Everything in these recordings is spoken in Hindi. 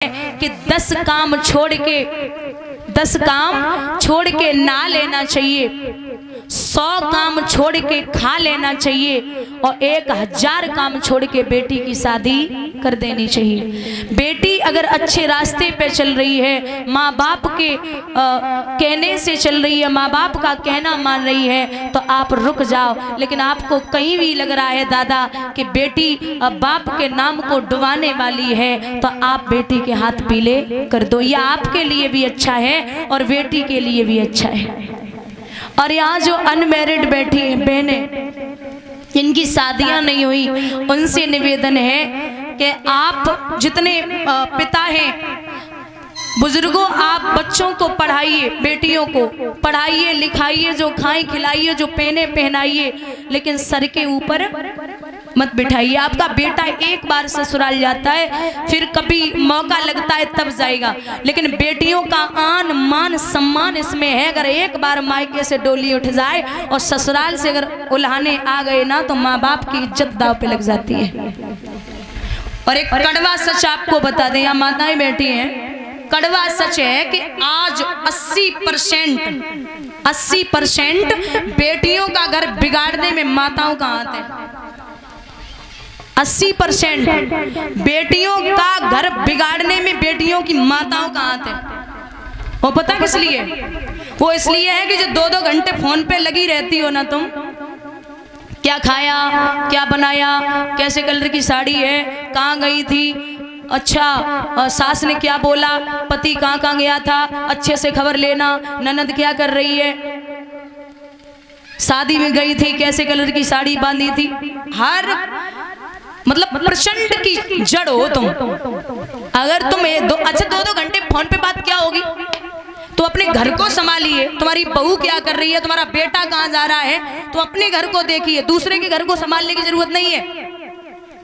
कि 10 काम छोड़ के ना लेना चाहिए, 100 काम छोड़ के खा लेना चाहिए और 1000 काम छोड़ के बेटी की शादी कर देनी चाहिए। बेटी अगर अच्छे रास्ते पे चल रही है, माँ बाप के कहने से चल रही है, माँ बाप का कहना मान रही है, तो आप रुक जाओ। लेकिन आपको कहीं भी लग रहा है दादा कि बेटी बाप के नाम को डुबाने वाली है, तो आप बेटी के हाथ पीले कर दो। यह आपके लिए भी अच्छा है और बेटी के लिए भी अच्छा है। और यहाँ जो अनमैरिड बैठी हैं बहनें, जिनकी शादियां नहीं हुई, उनसे निवेदन है कि आप जितने पिता हैं, बुजुर्गों, आप बच्चों को पढ़ाइए, बेटियों को पढ़ाइए लिखाइए, जो खाएं खिलाइए, जो पहने पहनाइए, लेकिन सर के ऊपर मत बिठाइए। आपका बेटा एक बार ससुराल जाता है, फिर कभी मौका लगता है तब जाएगा, लेकिन बेटियों का आन मान सम्मान इसमें है। अगर एक बार मायके से डोली उठ जाए और ससुराल से अगर उल्हाने आ गए ना, तो माँ बाप की इज्जत दाव पे लग जाती है। और एक कड़वा सच आपको बता दें, यहाँ माताएं बैठी हैं, कड़वा सच है कि आज 80% बेटियों का घर बिगाड़ने में माताओं का हाथ है। 80% बेटियों का घर बिगाड़ने में बेटियों की माताओं का हाथ है। वो पता किस लिए? वो इसलिए है कि जो 2-2 घंटे फोन पे लगी रहती हो ना तुम, क्या खाया, क्या बनाया, कैसे कलर की साड़ी है, कहाँ गई थी, अच्छा सास ने क्या बोला, पति कहाँ गया था, अच्छे से खबर लेना, ननद क्या कर रही है, शादी में गई थी, कैसे कलर की साड़ी बांधी थी। हर मतलब प्रचंड की जड़ हो तुम। अगर तुम 2-2 घंटे फोन पे बात क्या होगी, तो अपने घर को संभालिए। तुम्हारी बहू क्या कर रही है, तुम्हारा बेटा कहाँ जा रहा है, तो अपने घर को देखिए, दूसरे के घर को संभालने की जरूरत नहीं है।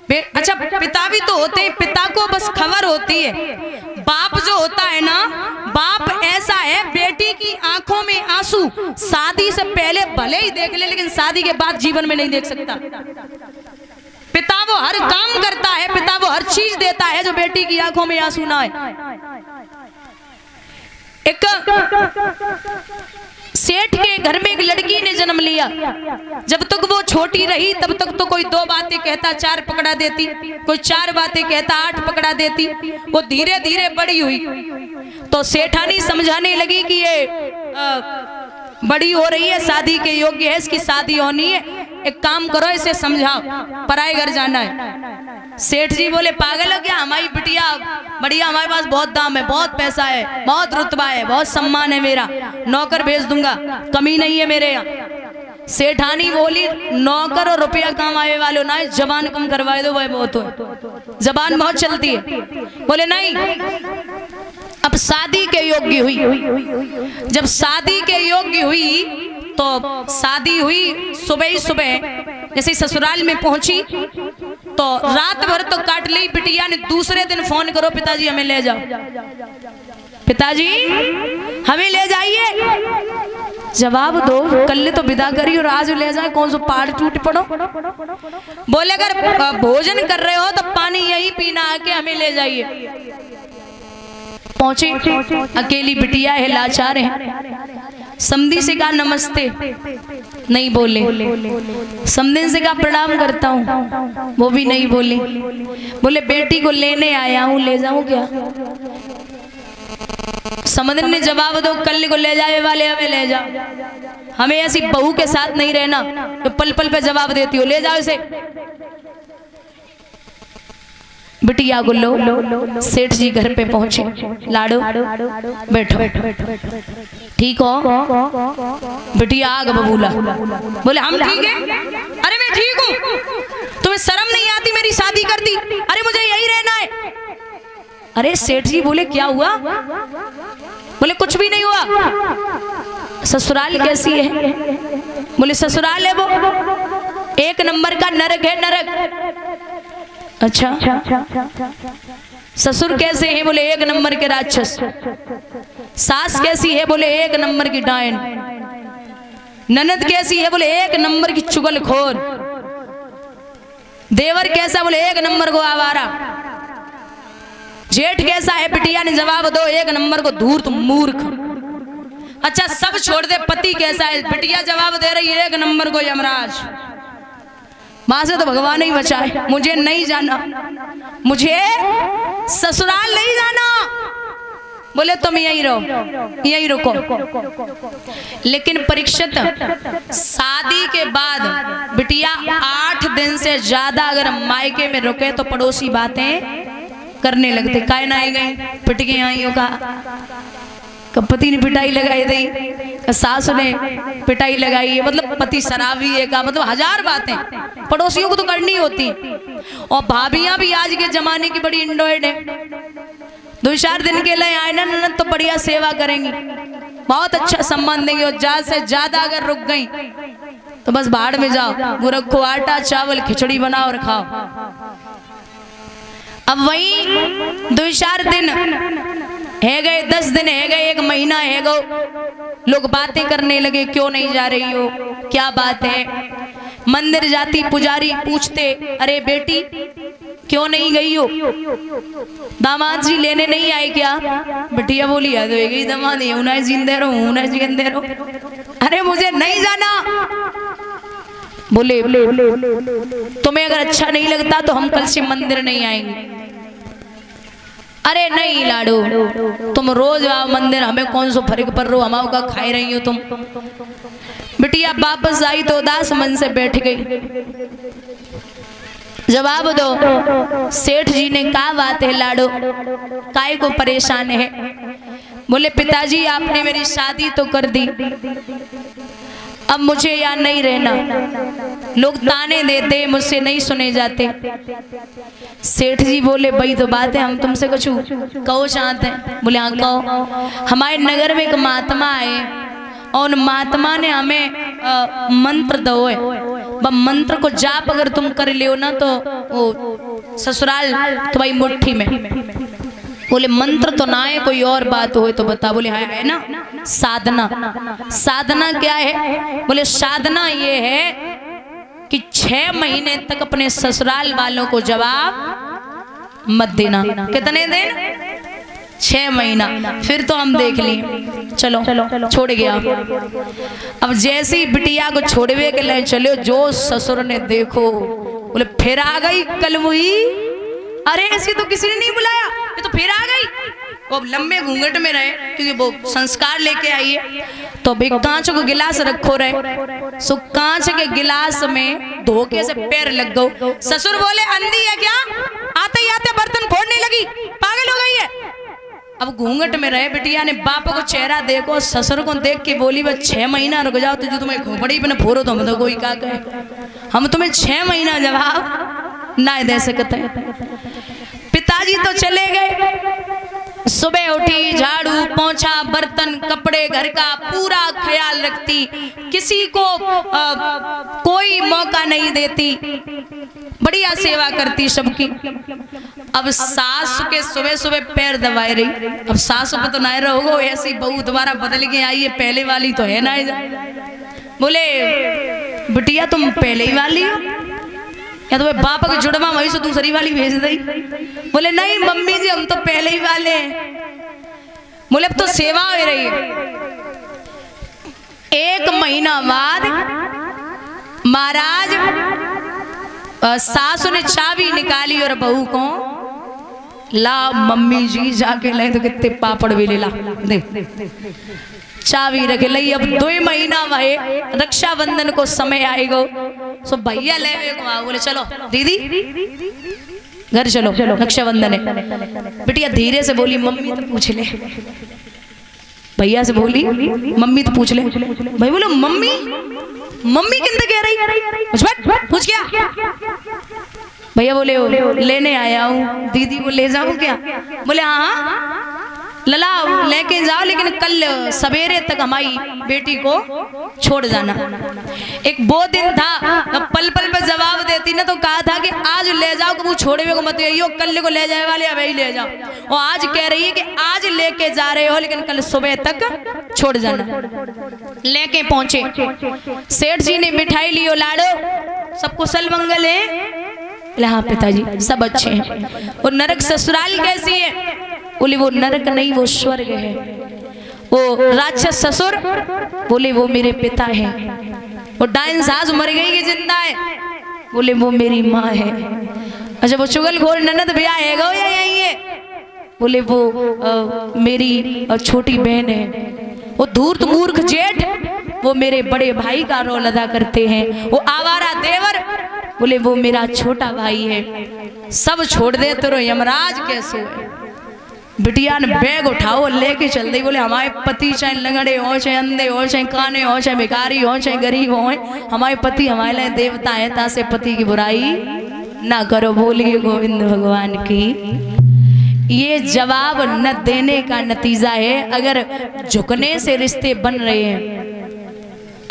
अच्छा, पिता भी तो होते हैं, पिता को बस खबर होती है। बाप जो होता है ना, बाप ऐसा है, बेटी की आंखों में आंसू शादी से पहले भले ही देख ले, लेकिन शादी के बाद जीवन में नहीं देख सकता। पिता वो हर काम करता है, पिता वो हर चीज देता है जो बेटी की आंखों में आंसू ना आए। एक सेठ के घर में एक लड़की ने जन्म लिया। जब तक वो छोटी रही तब तक तो कोई 2 बातें कहता 4 पकड़ा देती, कोई 4 बातें कहता 8 पकड़ा देती। वो धीरे धीरे बड़ी हुई तो सेठानी समझाने लगी कि ये बड़ी हो रही है, शादी के योग्य है, इसकी शादी होनी है, एक काम करो, इसे समझाओ, पराए घर जाना है। सेठ जी बोले, पागल हो क्या, हमारी बिटिया बढ़िया, हमारे पास बहुत दाम है, बहुत पैसा है, बहुत रुतबा है, बहुत सम्मान है, मेरा नौकर भेज दूंगा, कमी नहीं है मेरे यहाँ। सेठानी बोली, नौकर और रुपया कमाए वालों ना, जबान कम करवाए दो, वह बहुत हो, जबान बहुत चलती है। बोले नहीं, अब शादी के योग्य हुई। जब शादी के योग्य हुई तो शादी हुई, सुबह ही सुबह जैसे ससुराल में पहुंची तो रात भर तो काट ली। बिटिया ने दूसरे दिन फोन करो, पिताजी हमें ले जाओ, पिताजी हमें ले जाइए। जवाब दो, कल तो विदा करी और आज ले जाए, कौन सा पहाड़ टूट पड़ो। बोले अगर भोजन कर रहे हो तो पानी यही पीना आके हमें ले जाइए। पहुंचे, अकेली बिटिया है, लाचार है। समधी से कहा नमस्ते, नहीं बोले। समधी से कहा प्रणाम करता हूँ, वो भी नहीं बोले। बोले बेटी को लेने आया हूँ, ले जाऊं क्या? समधी ने जवाब दो, कल को ले जाए वाले हमें ले जाओ, हमें ऐसी बहू के साथ नहीं रहना तो पल पल पे जवाब देती हो, ले जाओ इसे। बिटिया को लो, सेठ जी घर पे पहुंचे, लाडो बैठो, ठीक हो? बिटिया आग बबूला, बोले हम ठीक है। अरे मैं ठीक हूँ, तुम्हें शर्म नहीं आती मेरी शादी कर दी? अरे मुझे यही रहना है। अरे सेठ जी बोले क्या हुआ? बोले कुछ भी नहीं हुआ। ससुराल कैसी है? बोले ससुराल है वो 1 नंबर का नरक है, नरक। अच्छा, ससुर कैसे हैं? बोले 1 नंबर के राक्षस। सास कैसी है? बोले 1 नंबर की डायन। ननद कैसी है? बोले 1 नंबर की चुगलखोर। देवर कैसा? बोले 1 नंबर को आवारा। जेठ कैसा है? बिटिया ने जवाब दो, एक नंबर को धूर्त मूर्ख। अच्छा सब छोड़ दे, पति कैसा है? बिटिया जवाब दे रही है, एक नंबर को यमराज। वहां से तो भगवान ही बचाए। मुझे नहीं जाना, मुझे ससुराल नहीं जाना। बोले तुम यहीं रहो, यहीं रुको। लेकिन परीक्षित, शादी के बाद बिटिया 8 दिन से ज्यादा अगर मायके में रुके तो पड़ोसी बातें करने लगते। काय ना आई गई, पिट गई आइयों का, पति ने पिटाई लगाई दी, सास ने पिटाई लगाई है, मतलब पति शराबी है का, मतलब 1000 बातें पड़ोसियों को तो करनी होती। और भाभियां भी आज के जमाने की बड़ी इंडोइड है। 2-4 दिन के लिए आए ना ननद तो बढ़िया सेवा करेंगी, बहुत अच्छा सम्मान देंगे। और ज्यादा से ज्यादा अगर रुक गई तो बस भाड़ में जाओ, वो रखो आटा चावल खिचड़ी बनाओ और खाओ। अब वही 2-4 दिन है गए, 10 दिन है गए, 1 महीना है गो, लोग बातें करने लगे, क्यों नहीं जा रही हो, क्या बात है? मंदिर जाती पुजारी पूछते, अरे बेटी क्यों नहीं गई हो? दामाद जी लेने नहीं आए क्या? बिटिया बोली है तो गई दामाद, उन्हें जिंदे रहो, उन्हें जिंदे रहो। अरे मुझे नहीं जाना। बोले तुम्हें अगर अच्छा नहीं लगता तो हम कल से मंदिर नहीं आएंगे। अरे नहीं लाडू, तुम रोज आओ मंदिर, हमें कौन सो फर्क पड़ रहा, हमारे का खाई रही हो तुम। बिटिया वापस आई तो उदास मन से बैठ गई। जवाब दो, सेठ जी ने कहा बात है लाडो, काय को परेशान है? बोले पिताजी आपने मेरी शादी तो कर दी, अब मुझे यहाँ नहीं रहना, लोग ताने देते, मुझसे नहीं सुने जाते। सेठ जी बोले भाई तो बात है, हम तुमसे कुछ कहो चाहते हैं। बोले हाँ कहो। हमारे नगर में एक महात्मा आए और उन महात्मा ने हमें मंत्र दो है, वह मंत्र को जाप अगर तुम कर लियो ना तो वो ससुराल तुम्हारी मुट्ठी में। बोले मंत्र तो ना है, कोई और बात हो तो बता। बोले है ना, साधना। साधना क्या है? बोले साधना ये है कि 6 महीने तक अपने ससुराल वालों को जवाब मत देना। कितने दिन? 6 महीना। फिर तो हम देख लिए, चलो छोड़ गया। अब जैसी बिटिया को छोड़वे के लिए चलो, जो ससुर ने देखो, बोले फिर आ गई कल मुई। अरे ऐसी तो किसी ने नहीं बुलाया, ये तो फिर आ गई। वो लंबे घूंघट में रहे क्योंकि वो संस्कार लेके आई है। तो अभी कांच को गिलास रखो रहे, सो कांच के गिलास में धोखे से पैर लग गो। ससुर बोले अंधी है क्या, आते ही आते बर्तन फोड़ने लगी, पागल हो गई है। अब घूंघट में रहे, बिटिया ने बाप को चेहरा देखो, ससुर को देख के बोली बस 6 महीना रुक जाओ, तो जो तुम्हें खोपड़ी पे फोड़ो तो हम तो कोई क्या कहे, हम तुम्हें 6 महीना जवाब ना दे सकते। पिताजी तो चले गए। सुबह उठी, झाड़ू पोंछा, बर्तन कपड़े घर का पूरा ख्याल रखती, किसी को कोई मौका नहीं देती, बढ़िया सेवा करती सबकी। अब सास के सुबह सुबह पैर दबाए रही। अब सास पे तो ना रहोगे, ऐसी बहू दोबारा बदल के आई है, पहले वाली तो है ना। बोले बिटिया तुम पहले ही वाली हो या तो बाप के जुड़वा वही से दूसरी वाली भेज दी। बोले नहीं मम्मी जी हम तो पहले ही वाले हैं। बोले अब तो सेवा हो रही है। 1 महीना बाद महाराज सासू ने चाबी निकाली और बहू को ला मम्मी जी जाके ले तो कितने पापड़ भी ले ला दे, चाबी रख लई। अब 2 महीना वहे, रक्षाबंधन को समय आएगा, सो भैया ले बोले चलो दीदी घर चलो, रक्षाबंधन है। बिटिया धीरे से बोली मम्मी तो पूछ ले, भैया से बोली मम्मी तो पूछ ले। भाई बोलो मम्मी मम्मी किंतु कह रही, पूछ क्या? भैया बोले लेने आया हूँ, दीदी को ले जाऊं क्या? बोले हाँ लला लेके जाओ, लेकिन कल सवेरे तक हमारी बेटी को छोड़ जाना। एक वो दिन था, पल पल पे जवाब देती ना, तो कहा था कि आज ले जाओ, वो छोड़े को मत आइयो, कल को ले जाए वाले अभी ले जाओ। और आज कह रही है कि आज लेके जा रहे हो, लेकिन कल सुबह तक छोड़ जाना। लेके पहुंचे, सेठ जी ने मिठाई लियो, लाडो सब कुशल मंगल है। बोले हाँ पिताजी सब अच्छे हैं। वो नरक ससुराल कैसी है? बोले वो नरक नहीं वो स्वर्ग है। वो राक्षस ससुर? बोले वो मेरे पिता है। वो डाइन सास मर गई कि जिंदा है? बोले वो मेरी माँ है। अच्छा वो चुगलखोर ननद भैया है गो या यही है? बोले वो मेरी छोटी बहन है। वो धूर्त मूर्ख जेठ? वो मेरे बड़े भाई का रोल अदा करते हैं। वो आवारा देवर? बोले वो मेरा छोटा भाई है। सब छोड़ दे तो यमराज कैसे है? बिटिया ने बैग उठाओ लेके चल दी। बोले हमारे पति चाहे लंगड़े हो चाहे अंधे हो चाहे काने हो चाहे भिखारी हो चाहे गरीब हो, हमारे पति हमारे लिए देवता है। तासे पति की बुराई ना करो। बोलिए गोविंद भगवान की। ये जवाब न देने का नतीजा है। अगर झुकने से रिश्ते बन रहे हैं,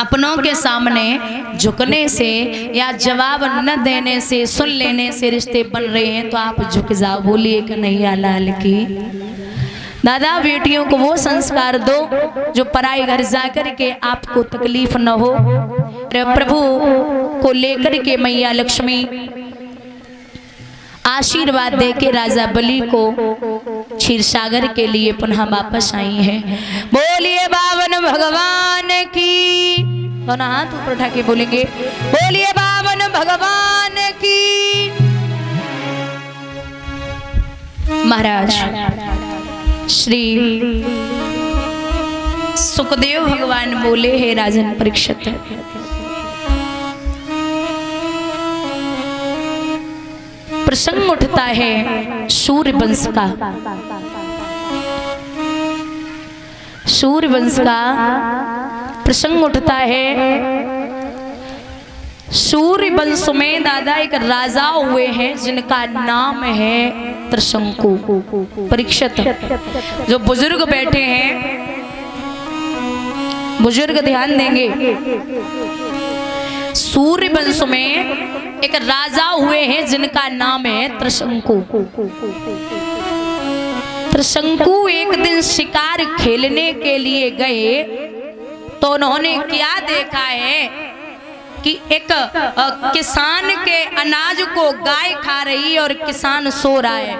अपनों के सामने झुकने से या जवाब न देने से, सुन लेने से रिश्ते बन रहे हैं तो आप झुक जाओ। बोलिए कन्हैया लाल की। दादा बेटियों को वो संस्कार दो जो पराई घर जाकर के आपको तकलीफ न हो। प्रभु को लेकर के मैया लक्ष्मी आशीर्वाद दे के राजा बलि को क्षीरसागर के लिए पुनः वापस आई हैं। बोलिए बावन भगवान की। दोनों हाथ ऊपर उठा के बोलेंगे बोलिए बावन भगवान की। महाराज श्री सुखदेव भगवान बोले हे राजन परीक्षित, प्रसंग उठता है सूर्य वंश का। सूर्य वंश का प्रसंग उठता है। सूर्य वंश में दादा एक राजा हुए हैं जिनका नाम है त्रिशंकु। परीक्षित जो बुजुर्ग बैठे हैं, बुजुर्ग ध्यान देंगे। सूर्य वंश में एक राजा हुए हैं जिनका नाम है त्रिशंकु। त्रिशंकु एक दिन शिकार खेलने के लिए गए तो उन्होंने क्या देखा है कि एक किसान के अनाज को गाय खा रही और किसान सो रहा है।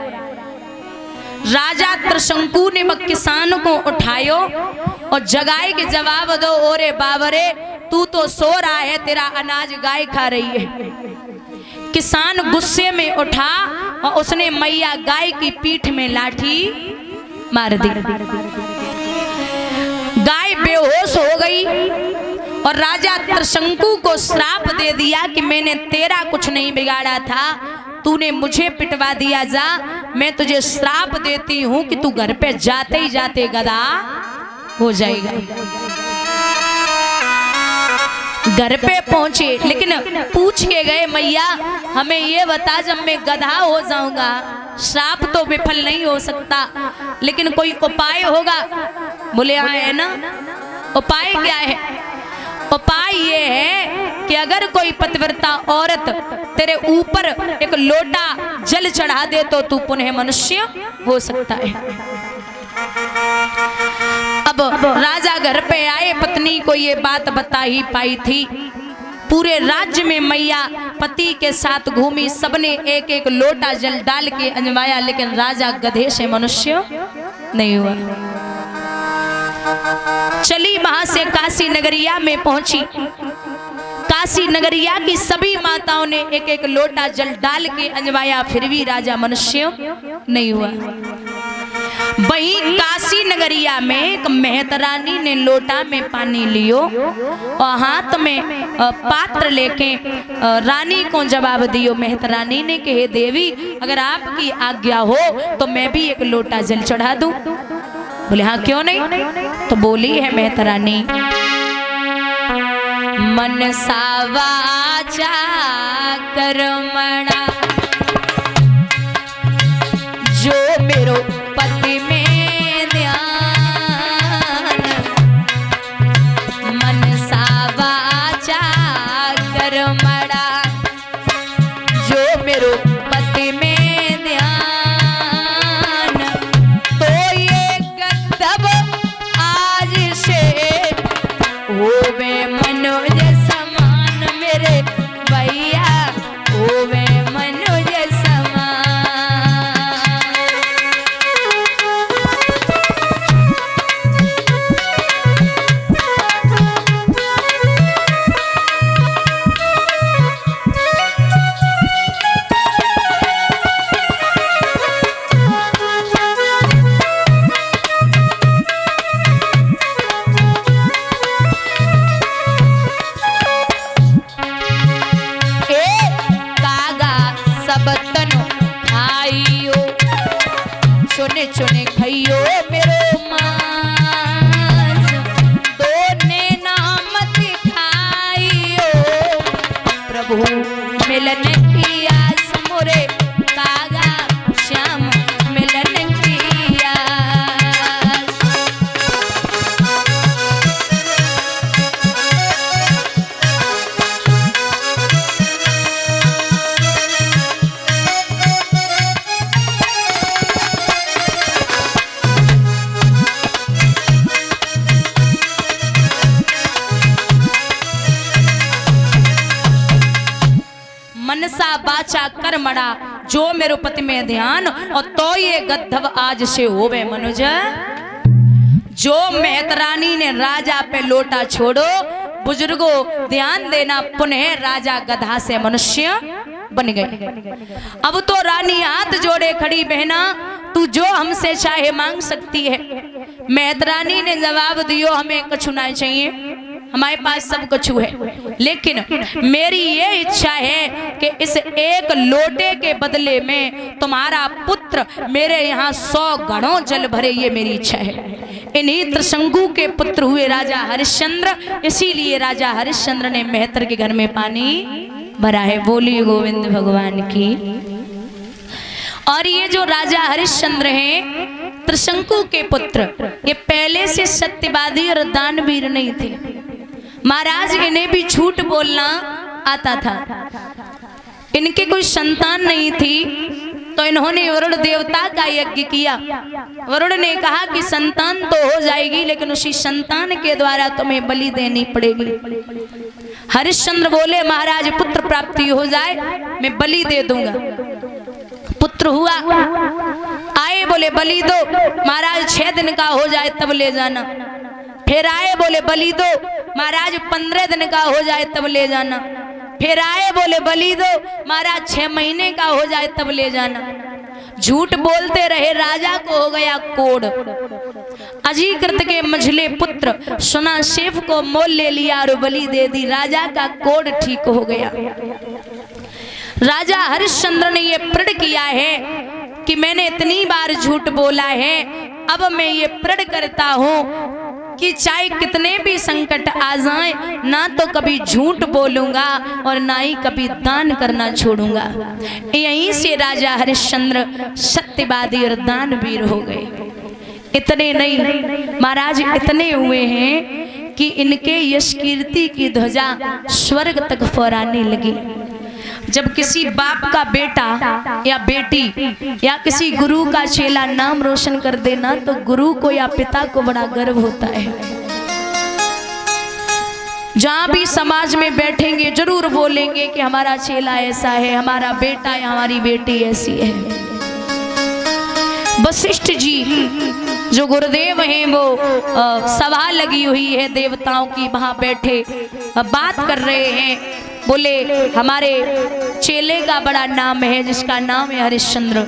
राजा त्रिशंकु ने वह किसान को उठायो और जगाए के जवाब दो, ओरे बाबरे तू तो सो रहा है, तेरा अनाज गाय खा रही है। किसान गुस्से में उठा और उसने मैया गाय की पीठ में लाठी मार दी। गाय बेहोश हो गई और राजा त्रिशंकु को श्राप दे दिया कि मैंने तेरा कुछ नहीं बिगाड़ा था, तूने मुझे पिटवा दिया। जा, मैं तुझे श्राप देती हूं कि तू घर पे जाते ही जाते गधा हो जाएगा। घर पे पहुंचे लेकिन पूछ के गए, मैया हमें ये बता, जब मैं गधा हो जाऊंगा श्राप तो विफल नहीं हो सकता, लेकिन कोई उपाय होगा? बोले हाँ है ना। उपाय क्या है? उपाय ये है कि अगर कोई पतिव्रता औरत तेरे ऊपर एक लोटा जल चढ़ा दे तो तू पुनः मनुष्य हो सकता है। अब राजा घर पे आए, पत्नी को ये बात बता ही पाई थी। पूरे राज्य में मैया पति के साथ घूमी, सबने एक एक लोटा जल डाल के अंजवाया, लेकिन राजा गधे से मनुष्य नहीं हुआ। चली वहां से काशी नगरिया में पहुंची। काशी नगरिया की सभी माताओं ने एक एक लोटा जल डाल के अंजवाया, फिर भी राजा मनुष्य नहीं हुआ। वहीं काशी नगरिया में एक मेहतरानी ने लोटा में पानी लियो और हाथ में पात्र लेके रानी को जवाब दियो। मेहतरानी ने कहे, देवी अगर आपकी आज्ञा हो तो मैं भी एक लोटा जल चढ़ा दूं। बोले हाँ क्यों नहीं। तो बोली है मेहतरानी, मनसा वाचा कर्मणा जो मेरो पति में ध्यान, मनसा वाचा कर्मणा जो मेरो पति में ध्यान, तो ये गंधर्व आज से होवे मनोज समान मेरे भैया, होवे मन खइयो मेरो मांस, दोने नामत खाइयो, प्रभु मिलन की आस मोरे कागा श्याम मिलन की आस। मनसा बाचा कर्मणा जो मेरो पति में ध्यान, और तो ये गद्धव आज से होवे मनुज। जो मेहतरानी ने राजा पे लोटा छोड़ो, बुजुर्गों ध्यान देना, पुनः राजा गधा से मनुष्य बन गए। अब तो रानी हाथ जोड़े खड़ी, बहना तू जो हमसे चाहे मांग सकती है। मेहतरानी ने जवाब दियो, हमें कछु ना चाहिए, हमारे पास सब कुछ है, लेकिन मेरी ये इच्छा है कि इस एक लोटे के बदले में तुम्हारा पुत्र मेरे यहाँ 100 घड़ों जल भरे, ये मेरी इच्छा है। इन्हीं त्रिशंकु के पुत्र हुए राजा हरिश्चंद्र, इसीलिए राजा हरिश्चंद्र ने मेहतर के घर में पानी भरा है। बोलिए गोविंद भगवान की। और ये जो राजा हरिश्चंद्र हैं त्रिशंकु के पुत्र, ये पहले से सत्यवादी और दानवीर नहीं थे। महाराज इन्हें भी झूठ बोलना आता था। इनके कोई संतान नहीं थी, तो इन्होंने वरुण देवता का यज्ञ किया। वरुण ने कहा कि संतान तो हो जाएगी, लेकिन उसी संतान के द्वारा तुम्हें बलि देनी पड़ेगी। हरिश्चंद्र बोले, महाराज पुत्र प्राप्ति हो जाए मैं बलि दे दूंगा। पुत्र हुआ, आए बोले बलि दो। महाराज 6 दिन का हो जाए तब ले जाना। फिर आए बोले बलि दो। महाराज 15 दिन का हो जाए तब ले जाना। फिर आए बोले बलि दो। महाराज 6 महीने का हो जाए तब ले जाना। झूठ बोलते रहे, राजा को हो गया कोढ़। अजीकृत के मझले पुत्र सुना शेफ को मोल ले लिया और बलि दे दी। राजा का कोढ़ ठीक हो गया। राजा हरिश्चंद्र ने यह प्रण किया है कि मैंने इतनी बार झूठ बोला है, अब मैं ये प्रण करता हूँ कि चाहे कितने भी संकट आ जाएं, ना तो कभी झूठ बोलूंगा और ना ही कभी दान करना छोड़ूंगा। यहीं से राजा हरिश्चंद्र सत्यवादी और दानवीर हो गए। इतने नहीं, महाराज इतने हुए हैं कि इनके यश कीर्ति की ध्वजा स्वर्ग तक फहराने लगी। जब किसी बाप का बेटा या बेटी या किसी गुरु का चेला नाम रोशन कर देना, तो गुरु को या पिता को बड़ा गर्व होता है। जहाँ भी समाज में बैठेंगे जरूर बोलेंगे कि हमारा चेला ऐसा है, हमारा बेटा या हमारी बेटी ऐसी है। वशिष्ठ जी जो गुरुदेव हैं, वो सभा लगी हुई है देवताओं की, वहां बैठे बात कर रहे हैं। बोले हमारे चेले का बड़ा नाम है, जिसका नाम है हरिश्चंद्र।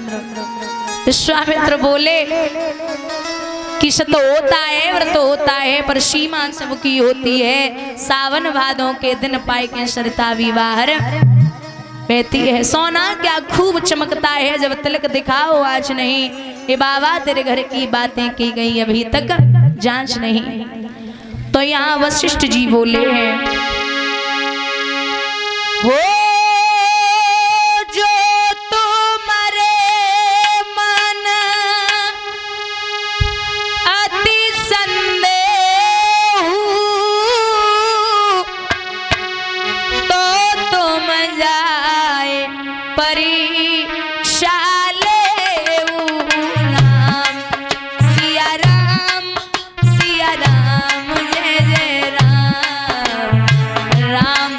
विश्वामित्र बोले कि सत होता है, व्रत होता है, पर सीमा सबकी होती है। सावन भादों के दिन पाए के सरिता विवाह बहती है। सोना क्या खूब चमकता है, जब तिलक दिखाओ आज नहीं। ये बाबा तेरे घर की बातें की गई अभी तक जांच नहीं। तो यहाँ वशिष्ठ जी बोले हैं, हो जो तुम्हारे मन अति संदेह, तो तुम जाए परीक्षा लेऊ। राम सिया राम, सिया राम, जय जय राम, राम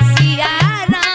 सिया राम।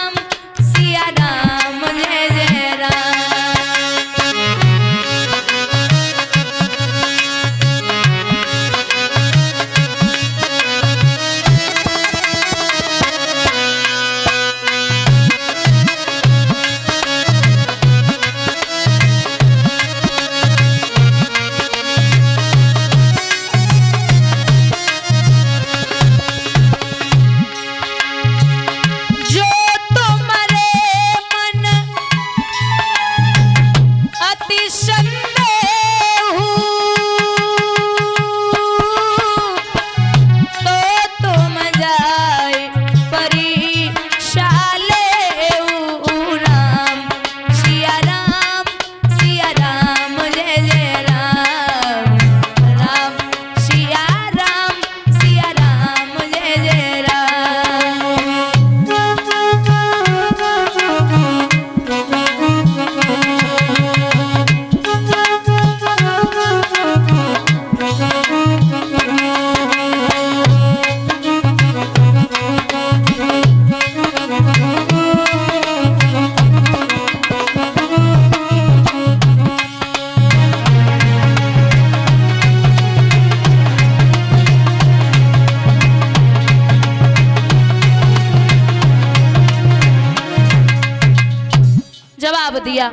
दिया,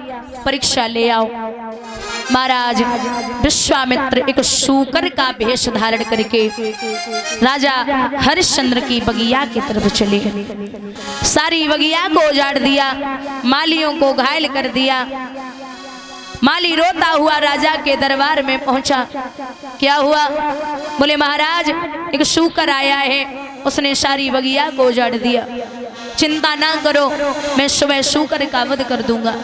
परीक्षा ले आओ। महाराज विश्वामित्र एक शूकर का भेष धारण करके राजा हरिश्चंद्र की बगिया की तरफ चले। सारी बगिया को उजाड़ दिया, मालियों को घायल कर दिया। माली रोता हुआ राजा के दरबार में पहुंचा। क्या हुआ? बोले महाराज एक शूकर आया है, उसने सारी बगिया को उजाड़ दिया। चिंता ना करो, मैं सुबह शूकर का वध कर दूंगा।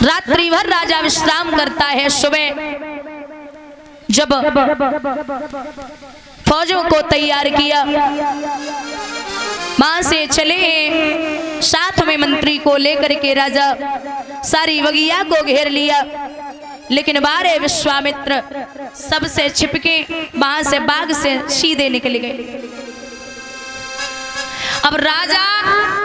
रात्रि भर राजा विश्राम करता है। सुबह जब फौजों को तैयार किया, वहां से चले, साथ में मंत्री को लेकर के राजा सारी बगिया को घेर लिया। लेकिन बारे विश्वामित्र सबसे छिपके वहां से बाग से सीधे निकल गए। अब राजा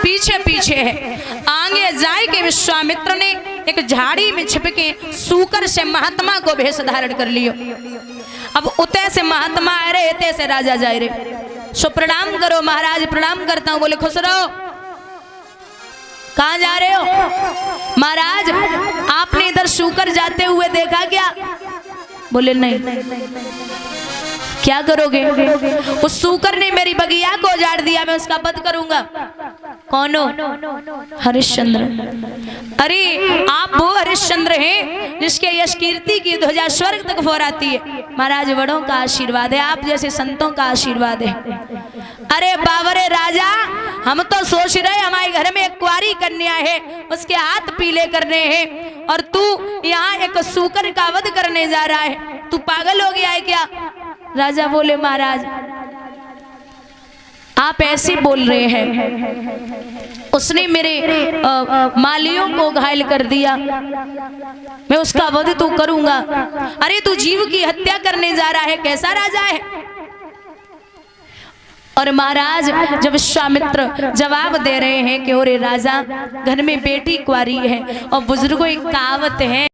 पीछे पीछे है। आगे जाए के विश्वामित्र ने एक झाड़ी में छिपके सूकर से महात्मा को भेष धारण कर लियो। अब उते से महात्मा आ रहे, इते से राजा जाए रहे। सो प्रणाम करो महाराज। प्रणाम करता हूं। बोले खुश रहो। कहां जा रहे हो? महाराज आपने इधर सूकर जाते हुए देखा क्या? बोले नहीं। क्या करोगे? उस सूकर ने मेरी बगिया को उजाड़ दिया, मैं उसका वध करूंगा। कौन हो? हरिश्चंद्र। अरे आप वो हरिश्चंद्र हैं जिसके यश कीर्ति की ध्वजा स्वर्ग तक फहराती है। महाराज बड़ों का आशीर्वाद है, आप जैसे संतों का आशीर्वाद है। अरे बाबरे राजा, हम तो सोच रहे हमारे घर में एक कुंवारी कन्या है, उसके हाथ पीले करने हैं, और तू यहाँ एक सूकर का वध करने जा रहा है। तू पागल हो गया है क्या? राजा बोले महाराज आप ऐसे बोल रहे हैं, उसने मेरे मालियों को घायल कर दिया, मैं उसका वध तो करूंगा। अरे तू जीव की हत्या करने जा रहा है, कैसा राजा है? और महाराज जब विश्वामित्र जवाब दे रहे हैं कि ओरे राजा घर में बेटी कुंवारी है, और बुजुर्गों एक कहावत है